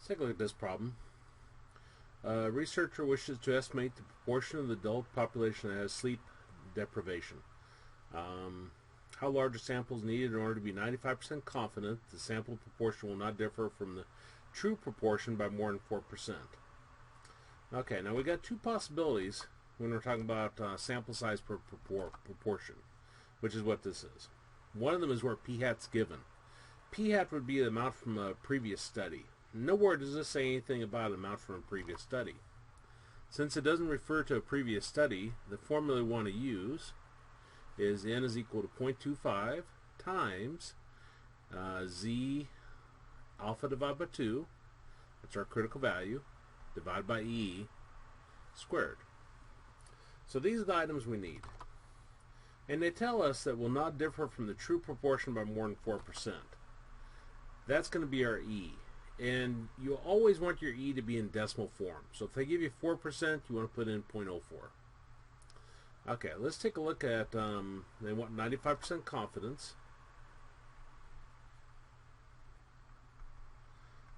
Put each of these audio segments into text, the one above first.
take a look at this problem. A researcher wishes to estimate the proportion of the adult population that has sleep deprivation. How large a sample is needed in order to be 95% confident the sample proportion will not differ from the true proportion by more than 4%. Okay, now we got two possibilities when we're talking about sample size per proportion, which is what this is. One of them is where p hat's given. P hat would be the amount from a previous study. Nowhere does this say anything about an amount from a previous study. Since it doesn't refer to a previous study, the formula we want to use is n is equal to 0.25 times z alpha divided by 2, that's our critical value, divided by e squared. So these are the items we need. And they tell us that will not differ from the true proportion by more than 4%. That's going to be our e. And you always want your e to be in decimal form. So if they give you 4%, you want to put in 0.04. Okay, let's take a look at, they want 95% confidence.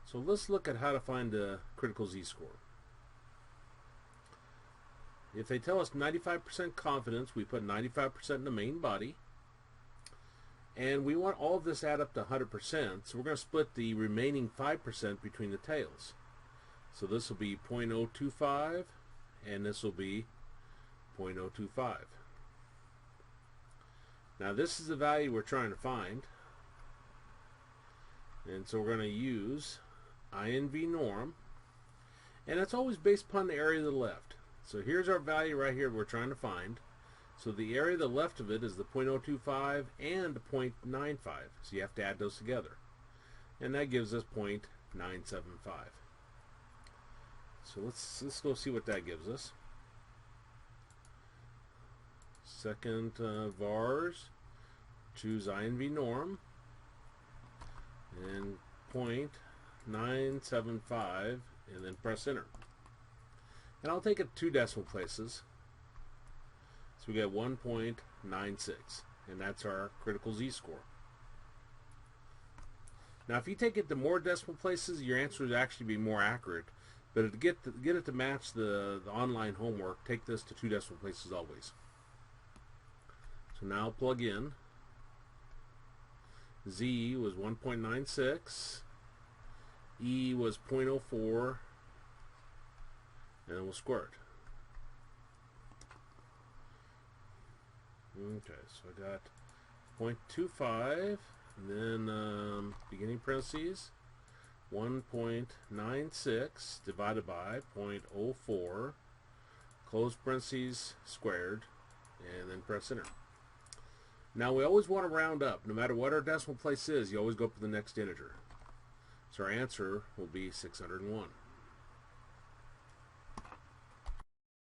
So let's look at how to find the critical z-score. If they tell us 95% confidence, we put 95% in the main body. And we want all of this to add up to 100%, so we're going to split the remaining 5% between the tails. So this will be 0.025, and this will be 0.025. Now this is the value we're trying to find, and so we're going to use INV norm, and it's always based upon the area to the left. So here's our value right here we're trying to find. So the area to the left of it is the 0.025 and the 0.95, so you have to add those together, and that gives us 0.975. So let's go see what that gives us. Second vars, choose INV norm, and 0.975, and then press enter. And I'll take it 2 decimal places. So we get 1.96, and that's our critical z-score. Now if you take it to more decimal places, your answer would actually be more accurate. But to get it to match the online homework, take this to 2 decimal places always. So now plug in. Z was 1.96, E was 0.04, and then we'll square it. Okay, so I got 0.25, and then beginning parentheses, 1.96 divided by 0.04, close parentheses, squared, and then press enter. Now we always want to round up. No matter what our decimal place is, you always go up to the next integer. So our answer will be 601.